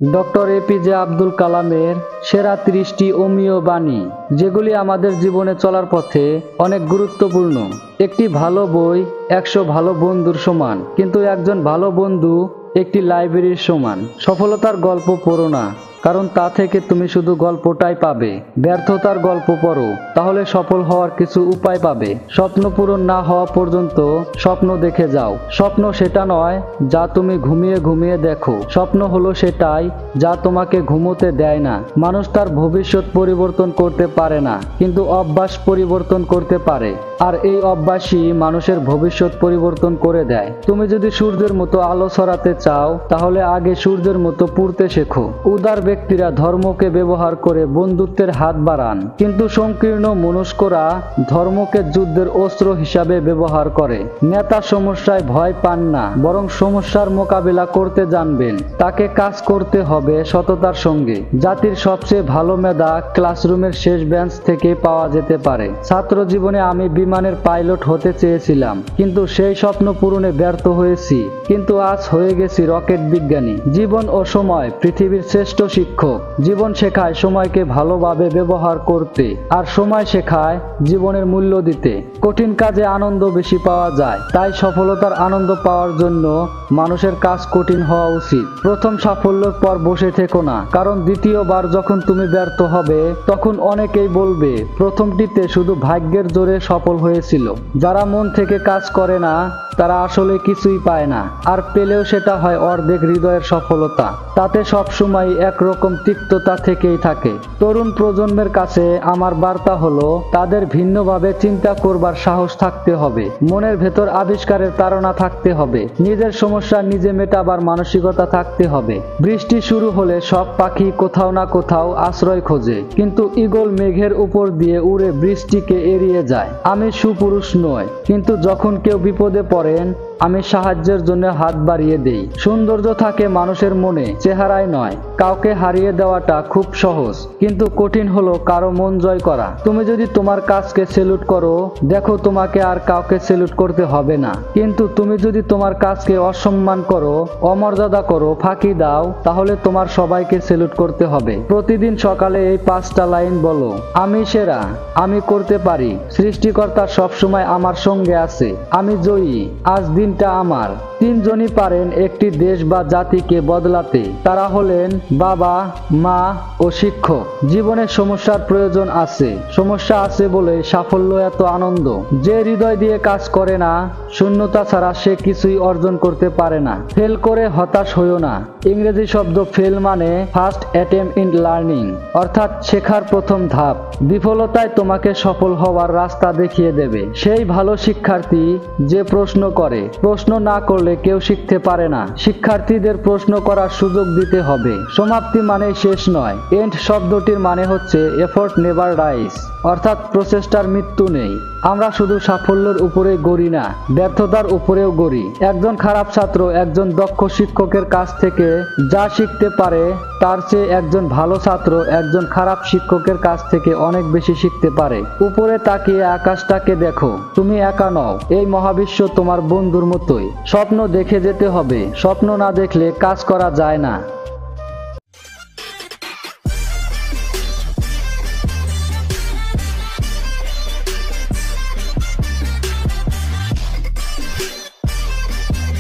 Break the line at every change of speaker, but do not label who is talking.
Doctor APJ Abdul কালামের সেরা ৩০টি অমীয় বাণী, যেগুলি আমাদের জীবনে চলার পথে অনেক গুরুত্বপূর্ণ। একটি ভালো বই ১০০ ভালো বন্ধুর সমান, কিন্তু একজন ভালো বন্ধু একটি লাইব্রেরির সমান। সফলতার গল্প পড়ো না, কারণ তা থেকে তুমি শুধু গল্পটাই পাবে। ব্যর্থতার গল্প পড়ো, তাহলে সফল হওয়ার কিছু উপায় পাবে। স্বপ্ন পূরণ না হওয়া পর্যন্ত স্বপ্ন দেখে যাও। স্বপ্ন সেটা নয় যা তুমি ঘুমিয়ে ঘুমিয়ে দেখো, স্বপ্ন হলো সেটাই যা তোমাকে ঘুমোতে দেয় না। মানুষ তার ভবিষ্যৎ পরিবর্তন করতে পারে না, কিন্তু অভ্যাস পরিবর্তন করতে পারে, আর এই অভ্যাসই মানুষের ভবিষ্যৎ পরিবর্তন করে দেয়। তুমি যদি সূর্যের মতো আলো ছড়াতে চাও, তাহলে আগে সূর্যের মতো পুড়তে শেখো। উদার ব্যক্তিরা ধর্মকে ব্যবহার করে বন্ধুত্বের হাত বাড়ান, কিন্তু সংকীর্ণ মনস্করা ধর্মকে যুদ্ধের অস্ত্র হিসাবে ব্যবহার করে। নেতা সমস্যায় ভয় পান না, বরং সমস্যার মোকাবিলা করতে জানবেন। তাকে কাজ করতে হবে সততার সঙ্গে। জাতির সবচেয়ে ভালো মেধা ক্লাসরুমের শেষ বেঞ্চ থেকে পাওয়া যেতে পারে। ছাত্র জীবনে আমি বিমানের পাইলট হতে চেয়েছিলাম, কিন্তু সেই স্বপ্ন পূরণে ব্যর্থ হয়েছি। কিন্তু আজ হয়ে গেছি রকেট বিজ্ঞানী। জীবন ও সময় পৃথিবীর শ্রেষ্ঠ শিক্ষক। জীবন শেখায় সময়কে ভালোভাবে ব্যবহার করতে, আর সময় শেখায় জীবনের মূল্য দিতে। কঠিন কাজে আনন্দ বেশি পাওয়া যায়, তাই সফলতার আনন্দ পাওয়ার জন্য মানুষের কাজ কঠিন হওয়া উচিত। প্রথম সাফল্যের পর বসে থেকো না, কারণ দ্বিতীয়বার যখন তুমি ব্যর্থ হবে, তখন অনেকেই বলবে প্রথমটিতে শুধু ভাগ্যের জোরে সফল হয়েছিল। যারা মন থেকে কাজ করে না, তারা আসলে কিছুই পায় না, আর পেলেও সেটা হয় অর্ধেক হৃদয়ের সফলতা। তাতে সবসময় একরকম তিক্ততা থেকেই থাকে। তরুণ প্রজন্মের কাছে আমার বার্তা হলো, তাদের ভিন্নভাবে চিন্তা করবার সাহস থাকতে হবে, মনের ভেতর আবিষ্কারের তাড়না থাকতে হবে, নিজের সমস্যা নিজে মেটাবার মানসিকতা থাকতে হবে। বৃষ্টি শুরু হলে সব পাখি কোথাও না কোথাও আশ্রয় খোঁজে, কিন্তু ঈগল মেঘের উপর দিয়ে উড়ে বৃষ্টিকে এড়িয়ে যায়। আমি সুপুরুষ নই, কিন্তু যখন কেউ বিপদে পড়েন, আমি সাহায্যের জন্য হাত বাড়িয়ে দেই। সৌন্দর্য থাকে মানুষের মনে, চেহারায় নয়। কাউকে হারিয়ে দেওয়াটা খুব সহজ, কিন্তু কঠিন হলো কারো মন জয় করা। তুমি যদি তোমার কাজকে সেলুট করো, দেখো তোমাকে আর কাউকে সেলুট করতে হবে না। কিন্তু তুমি যদি তোমার কাজকে অসম্মান করো, অমর্যাদা করো, ফাঁকি দাও, তাহলে তোমার সবাইকে সেলুট করতে হবে। প্রতিদিন সকালে এই 5টা লাইন বলো, আমি সেরা, আমি করতে পারি, সৃষ্টিকর্তা সবসময় আমার সঙ্গে আছে, আমি জয়ী, আজ দিনটা আমার। 3 জনই পারেন একটি দেশ বা জাতিকে বদলাতে, তারা হলেন বাবা, মা ও শিক্ষক। জীবনে সমস্যার প্রয়োজন আছে, সমস্যা আছে বলে সাফল্য এত আনন্দ। যে হৃদয় দিয়ে কাজ করে না, শূন্যতা ছাড়া সে কিছুই অর্জন করতে পারে না। ফেল করে হতাশ হইও না। ইংরেজি শব্দ ফেল মানে ফার্স্ট অ্যাটেম্প ইন লার্নিং, অর্থাৎ শেখার প্রথম ধাপ। বিফলতায় তোমাকে সফল হওয়ার রাস্তা দেখিয়ে দেবে সেই ভালো শিক্ষার্থী যে প্রশ্ন করে। প্রশ্ন না করলে কেউ শিখতে পারে না। শিক্ষার্থীদের প্রশ্ন করার সুযোগ দিতে হবে। সমাপ্তি মানে শেষ নয়। এন্ড শব্দটির মানে হচ্ছে এফোর্ট নেভার ডাইস, অর্থাৎ প্রচেষ্টার মৃত্যু নেই। আমরা শুধু সাফল্যের উপরে গড়ি না, ব্যর্থতার উপরেও গড়ি। একজন খারাপ ছাত্র একজন দক্ষ শিক্ষকের কাছ থেকে যা শিখতে পারে, তার চেয়ে একজন ভালো ছাত্র একজন খারাপ শিক্ষকের কাছ থেকে অনেক বেশি শিখতে পারে। উপরে তাকিয়ে আকাশটাকে দেখো, তুমি একা নও, এই মহাবিশ্ব তোমার বন্ধুর মতোই। স্বপ্ন দেখে যেতে হবে, স্বপ্ন না দেখলে কাজ করা যায় না।